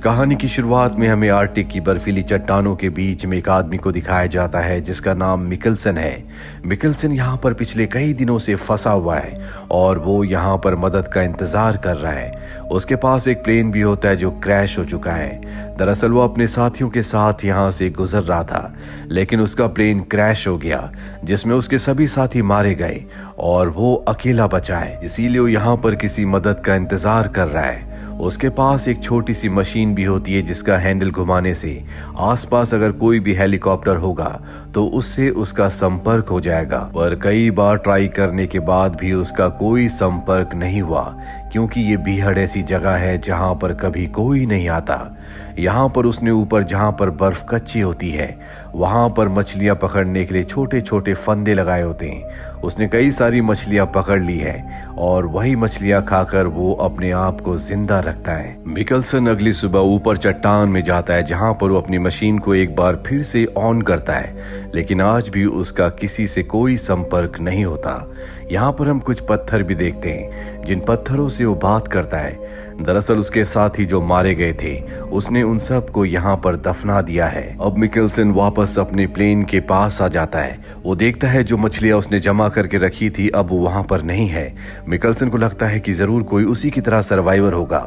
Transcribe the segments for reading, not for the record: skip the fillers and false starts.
कहानी की शुरुआत में हमें आर्कटिक की बर्फीली चट्टानों के बीच में एक आदमी को दिखाया जाता है जिसका नाम मिकेल्सन है। मिकेल्सन यहाँ पर पिछले कई दिनों से फंसा हुआ है और वो यहाँ पर मदद का इंतजार कर रहा है। उसके पास एक प्लेन भी होता है जो क्रैश हो चुका है। दरअसल वो अपने साथियों के साथ यहाँ से गुजर रहा था, लेकिन उसका प्लेन क्रैश हो गया जिसमें उसके सभी साथी मारे गए और वो अकेला बचा है। इसीलिए वो यहाँ पर किसी मदद का इंतजार कर रहा है। उसके पास एक छोटी सी मशीन भी होती है जिसका हैंडल घुमाने से आसपास अगर कोई भी हेलीकॉप्टर होगा तो उससे उसका संपर्क हो जाएगा। पर कई बार ट्राई करने के बाद भी उसका कोई संपर्क नहीं हुआ, क्योंकि ये बीहड़ ऐसी जगह है जहां पर कभी कोई नहीं आता। यहाँ पर उसने ऊपर जहां पर बर्फ कच्ची होती है वहां पर मछलियां पकड़ने के लिए छोटे छोटे फंदे लगाए होते हैं। उसने कई सारी मछलियां पकड़ ली है और वही मछलियां खाकर वो अपने आप को जिंदा रखता है। मिकेल्सन अगली सुबह ऊपर चट्टान में जाता है जहां पर वो अपनी मशीन को एक बार फिर से ऑन करता है, लेकिन आज भी उसका किसी से कोई संपर्क नहीं होता। यहाँ पर हम कुछ पत्थर भी देखते हैं जिन पत्थरों से वो बात करता है। दरअसल उसके साथी जो मारे गए थे उसने उन सब को यहाँ पर दफना दिया है। अब मिकेल्सन वापस अपने प्लेन के पास आ जाता है। वो देखता है जो मछलियां उसने जमा करके रखी थी अब वो वहां पर नहीं है। मिकेल्सन को लगता है कि जरूर कोई उसी की तरह सर्वाइवर होगा,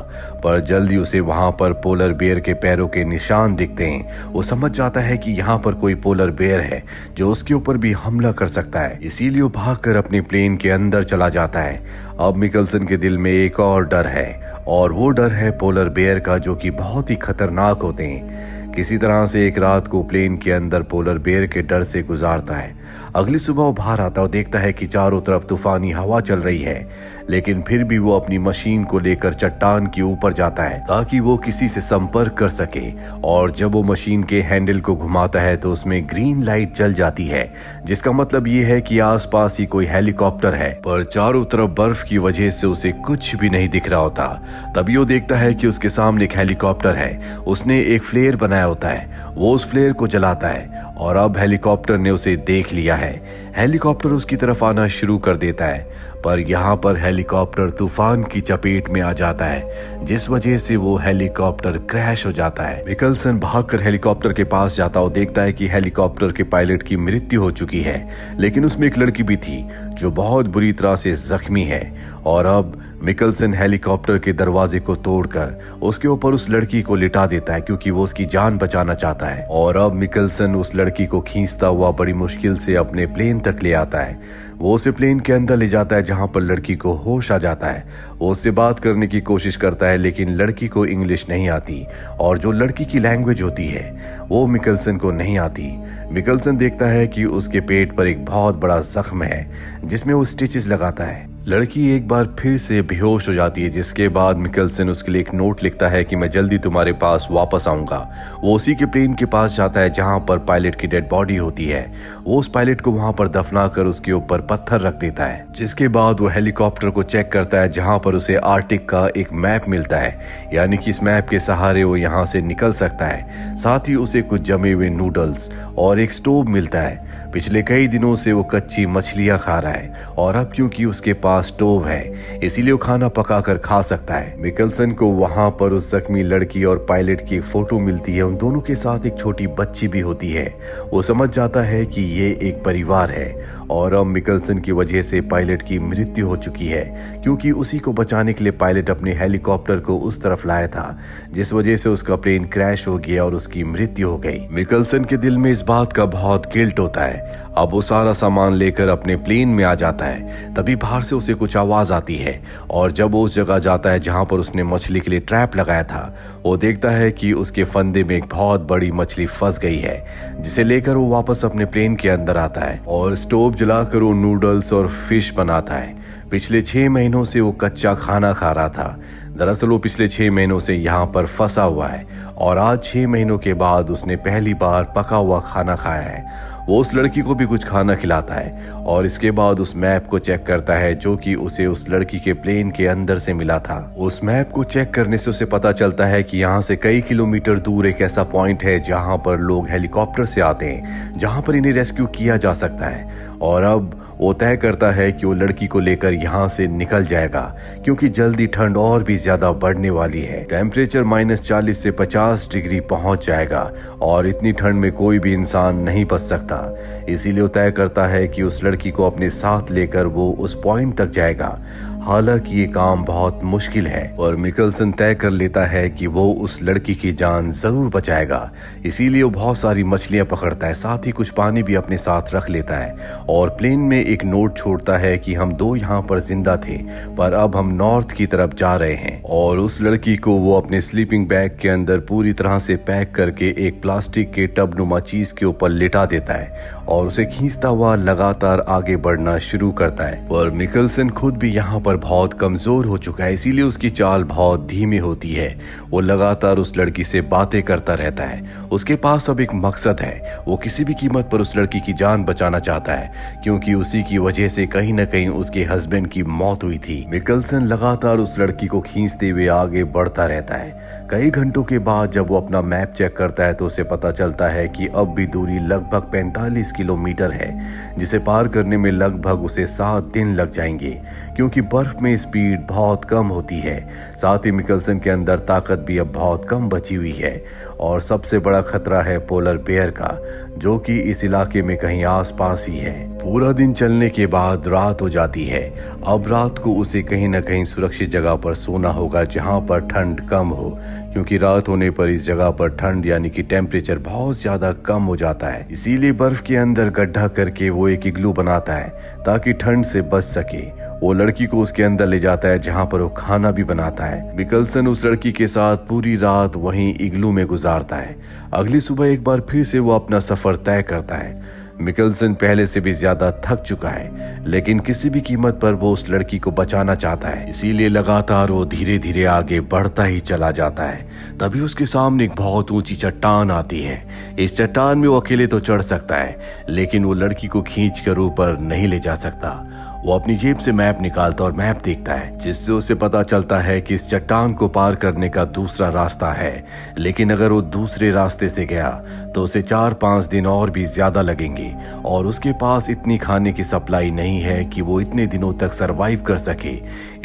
पर जल्दी उसे वहां पर पोलर बेयर के पैरों के निशान दिखते हैं। वो समझ जाता है कि यहाँ पर कोई पोलर बेयर है जो उसके ऊपर भी हमला कर सकता है, इसीलिए वो भागकर अपने प्लेन के अंदर चला जाता है। अब मिकेल्सन के दिल में एक और डर है और वो डर है पोलर बेयर का, जो कि बहुत ही खतरनाक होते हैं। किसी तरह से एक रात को प्लेन के अंदर पोलर बेयर के डर से गुजारता है। अगली सुबह वो बाहर आता और देखता है कि चारों तरफ तूफानी हवा चल रही है, लेकिन फिर भी वो अपनी मशीन को लेकर चट्टान के ऊपर जाता है ताकि वो किसी से संपर्क कर सके। और जब वो मशीन के हैंडल को घुमाता है तो उसमें ग्रीन लाइट जल जाती है, जिसका मतलब ये है कि आसपास ही कोई हेलीकॉप्टर है। पर चारों तरफ बर्फ की वजह से उसे कुछ भी नहीं दिख रहा होता। तभी वो देखता है कि उसके सामने एक हेलीकॉप्टर है। उसने एक फ्लेयर बनाया होता है, वो उस फ्लेयर को जलाता है और अब हेलीकॉप्टर ने उसे देख लिया है। हेलीकॉप्टर उसकी तरफ आना शुरू कर देता है, पर यहाँ पर हेलीकॉप्टर तूफान की चपेट में आ जाता है, जिस वजह से वो हेलीकॉप्टर क्रैश हो जाता है। मिकेल्सन भागकर हेलीकॉप्टर के पास जाता और देखता है कि हेलीकॉप्टर के पायलट की मृत्यु हो चुकी है, लेकिन उसमें एक लड़की भी थी जो बहुत बुरी तरह से जख्मी है। और अब मिकेल्सन हेलीकॉप्टर के दरवाजे को तोड़कर उसके ऊपर उस लड़की को लिटा देता है, क्योंकि वो उसकी जान बचाना चाहता है। और अब मिकेल्सन उस लड़की को खींचता हुआ बड़ी मुश्किल से अपने प्लेन तक ले आता है। वो उसे प्लेन के अंदर ले जाता है जहां पर लड़की को होश आ जाता है। वो उससे बात करने की कोशिश करता है, लेकिन लड़की को इंग्लिश नहीं आती और जो लड़की की लैंग्वेज होती है वो मिकेल्सन को नहीं आती। मिकेल्सन देखता है कि उसके पेट पर एक बहुत बड़ा जख्म है जिसमें वो स्टिचेस लगाता है। लड़की एक बार फिर से बेहोश हो जाती है, जिसके बाद मिकेल्सन उसके लिए एक नोट लिखता है कि मैं जल्दी तुम्हारे पास वापस आऊंगा। वो उसी के प्लेन के पास जाता है जहां पर पायलट की डेड बॉडी होती है। वो उस पायलट को वहां पर दफना कर उसके ऊपर पत्थर रख देता है, जिसके बाद वो हेलीकॉप्टर को चेक करता है जहां पर उसे आर्कटिक का एक मैप मिलता है, यानी कि इस मैप के सहारे वो यहाँ से निकल सकता है। साथ ही उसे कुछ जमे हुए नूडल्स और एक स्टोव मिलता है। पिछले कई दिनों से वो कच्ची मछलियां खा रहा है और अब क्योंकि उसके पास स्टोव है इसीलिए वो खाना पकाकर खा सकता है। मिकेल्सन को वहां पर उस जख्मी लड़की और पायलट की एक फोटो मिलती है। उन दोनों के साथ एक छोटी बच्ची भी होती है। वो समझ जाता है कि ये एक परिवार है और अब मिकेल्सन की वजह से पायलट की मृत्यु हो चुकी है, क्योंकि उसी को बचाने के लिए पायलट अपने हेलीकॉप्टर को उस तरफ लाया था, जिस वजह से उसका प्लेन क्रैश हो गया और उसकी मृत्यु हो गई। मिकेल्सन के दिल में इस बात का बहुत गिल्ट होता है। अब वो सारा सामान लेकर अपने प्लेन में आ जाता है। तभी बाहर से उसे कुछ आवाज आती है और जब वो उस जगह जाता है जहां पर उसने मछली के लिए ट्रैप लगाया था, वो देखता है कि उसके फंदे में एक बहुत बड़ी मछली फंस गई है, जिसे लेकर वो वापस अपने प्लेन के अंदर आता है और स्टोव जलाकर वो नूडल्स और फिश बनाता है। पिछले 6 महीनों से वो कच्चा खाना खा रहा था। दरअसल वो पिछले 6 महीनों से यहाँ पर फंसा हुआ है और आज 6 महीनों के बाद उसने पहली बार पका हुआ खाना खाया है। वो उस लड़की को भी कुछ खाना खिलाता है और इसके बाद उस मैप को चेक करता है जो कि उसे उस लड़की के प्लेन के अंदर से मिला था। उस मैप को चेक करने से उसे पता चलता है कि यहाँ से कई किलोमीटर दूर एक ऐसा पॉइंट है जहाँ पर लोग हेलीकॉप्टर से आते हैं, जहाँ पर इन्हें रेस्क्यू किया जा सकता है। और अब वो तय करता है कि वो लड़की को लेकर यहाँ से निकल जाएगा, क्योंकि जल्दी ठंड और भी ज्यादा बढ़ने वाली है। टेम्परेचर -40 से 50 डिग्री पहुंच जाएगा और इतनी ठंड में कोई भी इंसान नहीं बच सकता। इसीलिए वो तय करता है कि उस लड़की को अपने साथ लेकर वो उस पॉइंट तक जाएगा। हालांकि ये काम बहुत मुश्किल है और मिकल्सन तय कर लेता है कि वो उस लड़की की जान जरूर बचाएगा। इसीलिए वो बहुत सारी मछलियां पकड़ता है, साथ ही कुछ पानी भी अपने साथ रख लेता है और प्लेन में एक नोट छोड़ता है कि हम दो यहाँ पर जिंदा थे, पर अब हम नॉर्थ की तरफ जा रहे हैं। और उस लड़की को वो अपने स्लीपिंग बैग के अंदर पूरी तरह से पैक करके एक प्लास्टिक के टब नुमा चीज के ऊपर लिटा देता है और उसे खींचता हुआ लगातार आगे बढ़ना शुरू करता है। और मिकल्सन खुद भी यहाँ पर बहुत कमजोर हो चुका है, इसीलिए उसकी चाल बहुत धीमी होती है। वो लगातार उस लड़की से बातें करता रहता है। उसके पास अब एक मकसद है, वो किसी भी कीमत पर उस लड़की की जान बचाना चाहता है, क्योंकि उसी की वजह से कहीं न कहीं उसके हस्बैंड की मौत हुई थी। मिकल्सन लगातार उस लड़की को खींचते हुए आगे बढ़ता रहता है। कई घंटों के बाद जब वो अपना मैप चेक करता है तो उसे पता चलता है कि अब भी दूरी लगभग 45 किलोमीटर है, जिसे पार करने में लगभग उसे 7 दिन लग जाएंगे, क्योंकि बर्फ में स्पीड बहुत कम होती है। साथ ही मिकल्सन के अंदर ताकत भी अब बहुत कम बची हुई है और सबसे बड़ा खतरा है पोलर बेयर का, जो कि इस इलाके में कहीं आसपास ही है। पूरा दिन चलने के बाद रात हो जाती है। अब रात को उसे कहीं न कहीं सुरक्षित जगह पर सोना होगा जहां पर ठंड कम हो, क्योंकि रात होने पर इस जगह पर ठंड यानी कि टेम्परेचर बहुत ज्यादा कम हो जाता है। इसीलिए बर्फ के अंदर गड्ढा करके वो एक इग्लू बनाता है ताकि ठंड से बच सके। वो लड़की को उसके अंदर ले जाता है जहां पर वो खाना भी बनाता है। मिकल्सन उस लड़की के साथ पूरी रात वहीं इग्लू में गुजारता है। अगली सुबह एक बार फिर से वो अपना सफर तय करता है। मिकल्सन पहले से भी ज्यादा थक चुका है, लेकिन किसी भी कीमत पर वो उस लड़की को बचाना चाहता है। इसीलिए लगातार वो धीरे धीरे आगे बढ़ता ही चला जाता है। तभी उसके सामने एक बहुत ऊंची चट्टान आती है। इस चट्टान में वो अकेले तो चढ़ सकता है, लेकिन वो लड़की को खींचकर ऊपर नहीं ले जा सकता। वो अपनी जेब से मैप निकालता और मैप देखता है, जिससे उसे पता चलता है कि इस चट्टान को पार करने का दूसरा रास्ता है। लेकिन अगर वो दूसरे रास्ते से गया तो उसे 4-5 दिन और भी ज्यादा लगेंगे और उसके पास इतनी खाने की सप्लाई नहीं है कि वो इतने दिनों तक सरवाइव कर सके।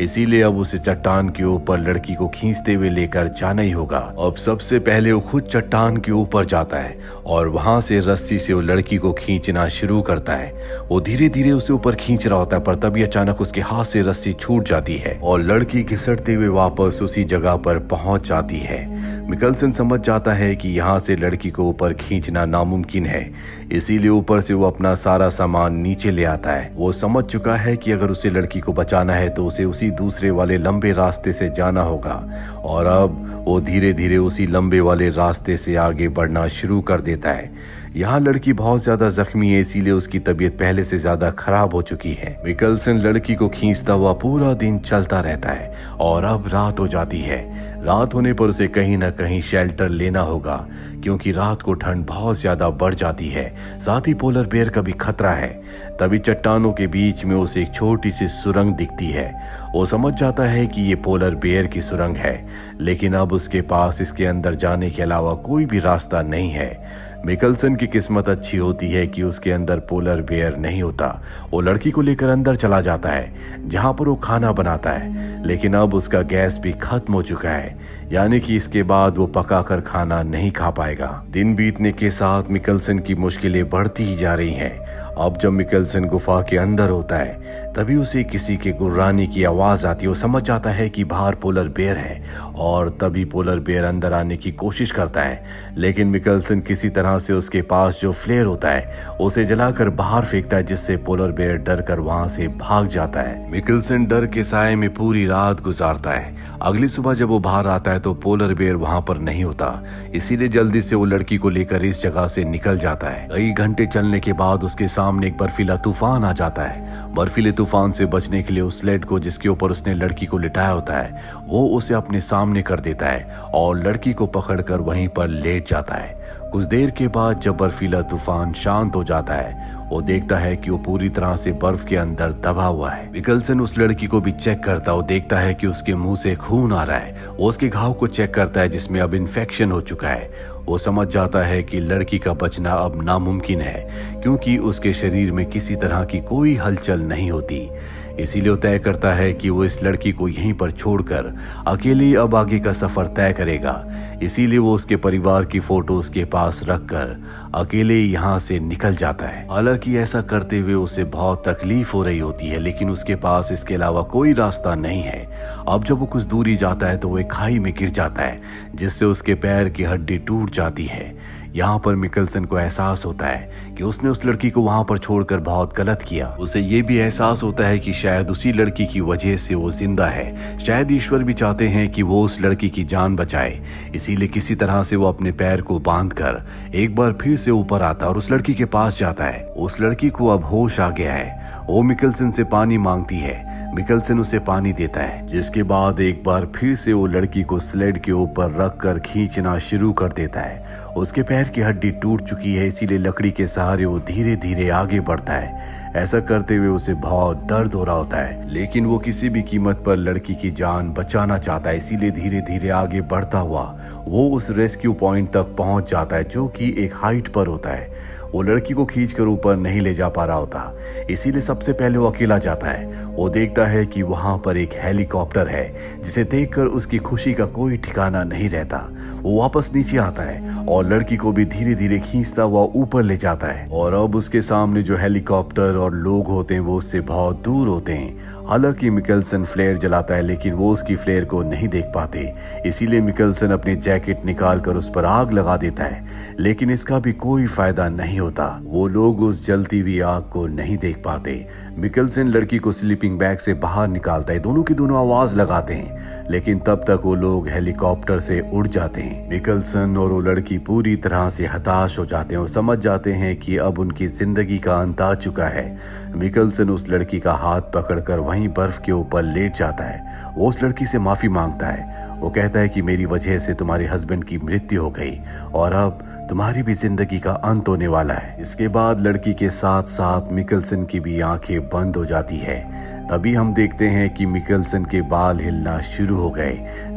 इसीलिए अब उसे चट्टान के ऊपर लड़की को खींचते हुए लेकर जाना ही होगा। अब सबसे पहले वो खुद चट्टान के ऊपर जाता है और वहां से रस्सी से वो लड़की को खींचना शुरू करता है। वो धीरे धीरे उसे ऊपर खींच रहा होता है, पर तभी अचानक उसके हाथ से रस्सी छूट जाती है और लड़की घिसटते हुए वापस उसी जगह पर पहुंच जाती है। मिकल्सन समझ जाता है कि यहाँ से लड़की को ऊपर खींचना नामुमकिन है, इसीलिए ऊपर से वो अपना सारा सामान नीचे ले आता है। वो समझ चुका है कि अगर उसे लड़की को बचाना है तो उसे उसी दूसरे वाले लंबे रास्ते से जाना होगा और अब वो धीरे धीरे उसी लंबे वाले रास्ते से आगे बढ़ना शुरू कर देता है। यहाँ लड़की बहुत ज्यादा जख्मी है, इसीलिए उसकी तबीयत पहले से ज्यादा खराब हो चुकी है। मिकल्सन लड़की को खींचता हुआ पूरा दिन चलता रहता है और अब रात हो जाती है। रात होने पर उसे कहीं ना कहीं शेल्टर लेना होगा, क्योंकि रात को ठंड बहुत ज्यादा बढ़ जाती है। साथ ही पोलर बेयर का भी खतरा है। तभी चट्टानों के बीच में उसे एक छोटी सी सुरंग दिखती है। वो समझ जाता है कि ये पोलर बेयर की सुरंग है, लेकिन अब उसके पास इसके अंदर जाने के अलावा कोई भी रास्ता नहीं है। मिकल्सन की किस्मत अच्छी होती है कि उसके अंदर पोलर बेयर नहीं होता। वो लड़की को लेकर अंदर चला जाता है जहां पर वो खाना बनाता है, लेकिन अब उसका गैस भी खत्म हो चुका है, यानी कि इसके बाद वो पकाकर खाना नहीं खा पाएगा। दिन बीतने के साथ मिकल्सन की मुश्किलें बढ़ती ही जा रही हैं। अब जब मिकल्सन गुफा के अंदर होता है तभी उसे किसी के गुर्राने की आवाज आती है। वो समझ जाता है कि बाहर पोलर बेयर है और तभी पोलर बेयर अंदर आने की कोशिश करता है, लेकिन मिकल्सन किसी तरह से उसके पास जो फ्लेयर होता है उसे जलाकर बाहर फेंकता है, जिससे पोलर बेयर डर कर वहां से भाग जाता है। मिकल्सन डर के साए में पूरी रात गुजारता है। अगली सुबह जब वो बाहर आता है तो पोलर बेयर वहां पर नहीं होता, इसीलिए जल्दी से वो लड़की को लेकर इस जगह से निकल जाता है। कई घंटे चलने के बाद उसके सामने एक बर्फीला तूफान आ जाता है। बर्फीले तूफान से बचने के लिए उस स्लेड को जिसके ऊपर उसने लड़की को लिटाया होता है वो उसे अपने सामने कर देता है और लड़की को पकड़कर वहीं पर लेट जाता है। कुछ देर के बाद जब बर्फीला तूफान शांत हो जाता है, वो देखता है कि वो पूरी तरह से बर्फ के अंदर दबा हुआ है। मिकलसन उस लड़की को भी चेक करता, वो देखता है कि उसके मुंह से खून आ रहा है। वो उसके घाव को चेक करता है जिसमें अब इन्फेक्शन हो चुका है। वो समझ जाता है कि लड़की का बचना अब नामुमकिन है, क्योंकि उसके शरीर में किसी तरह की कोई हलचल नहीं होती। इसीलिए वो तय करता है कि वो इस लड़की को यहीं पर छोड़कर अकेले अब आगे का सफर तय करेगा। इसीलिए वो उसके परिवार की फोटो उसके पास रखकर अकेले यहाँ से निकल जाता है। हालांकि ऐसा करते हुए उसे बहुत तकलीफ हो रही होती है, लेकिन उसके पास इसके अलावा कोई रास्ता नहीं है। अब जब वो कुछ दूरी जाता है तो वो एक खाई में गिर जाता है, जिससे उसके पैर की हड्डी टूट जाती है। यहाँ पर मिकलसन को एहसास होता है कि उसने उस लड़की को वहां पर छोड़कर बहुत गलत किया। उसे ये भी एहसास होता है कि शायद उसी लड़की की वजह से वो जिंदा है। शायद ईश्वर भी चाहते हैं कि वो उस लड़की की जान बचाए। इसीलिए किसी तरह से वो अपने पैर को बांधकर एक बार फिर से ऊपर आता और उस लड़की के पास जाता है। उस लड़की को अब होश आ गया है। वो मिकलसन से पानी मांगती है। मिकलसन उसे पानी देता है, जिसके बाद एक बार फिर से वो लड़की को स्लेड के ऊपर रखकर खींचना शुरू कर देता है। उसके पैर की हड्डी टूट चुकी है, इसीलिए लकड़ी के सहारे वो धीरे धीरे आगे बढ़ता है। ऐसा करते हुए उसे बहुत दर्द हो रहा होता है, लेकिन वो किसी भी कीमत पर लड़की की जान बचाना चाहता है। इसीलिए धीरे धीरे आगे बढ़ता हुआ वो उस रेस्क्यू पॉइंट तक पहुंच जाता है, जो कि एक हाइट पर होता है। वो लड़की को खींचकर ऊपर नहीं ले जा पा रहा होता, इसीलिए सबसे पहले वो अकेला जाता है। वो देखता है कि वहां पर एक हेलीकॉप्टर है, जिसे देखकर उसकी खुशी का कोई ठिकाना नहीं रहता। वो वापस नीचे आता है और लड़की को भी धीरे धीरे खींचता हुआ ऊपर ले जाता है। और अब उसके सामने जो हेलीकॉप्टर और लोग होते हैं वो उससे बहुत दूर होते हैं। हालांकि मिकलसन फ्लेयर जलाता है, लेकिन वो उसकी फ्लेयर को नहीं देख पाते। इसीलिए मिकलसन अपनी जैकेट निकालकर उस पर आग लगा देता है, लेकिन इसका भी कोई फायदा नहीं होता। वो लोग उस जलती हुई आग को नहीं देख पाते। मिकलसन लड़की को स्लीपिंग बैग से बाहर निकालता है। दोनों की दोनों आवाज लगाते हैं, लेकिन तब तक वो लोग हेलीकॉप्टर से उड़ जाते हैं। मिकलसन और वो लड़की पूरी तरह से हताश हो जाते हैं और समझ जाते हैं कि अब उनकी जिंदगी का अंत आ चुका है। मिकलसन उस लड़की का हाथ पकड़कर वहीं बर्फ के ऊपर लेट जाता है। वो उस लड़की से माफी मांगता है। वो कहता है कि मेरी वजह से तुम्हारे हस्बैंड की मृत्यु हो गई और अब तुम्हारी भी जिंदगी का अंत होने वाला है। इसके बाद लड़की के साथ साथ मिकलसन की भी आंखें बंद हो जाती है। तभी हम देखते हैं कि मिकलसन के बाल हिलना शुरू हो गए।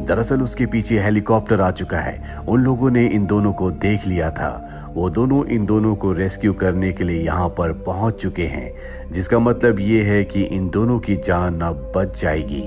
दरअसल उसके पीछे हेलीकॉप्टर आ चुका है। उन लोगों ने इन दोनों को देख लिया था। वो दोनों इन दोनों को रेस्क्यू करने के लिए यहाँ पर पहुंच चुके हैं, जिसका मतलब ये है कि इन दोनों की जान अब बच जाएगी।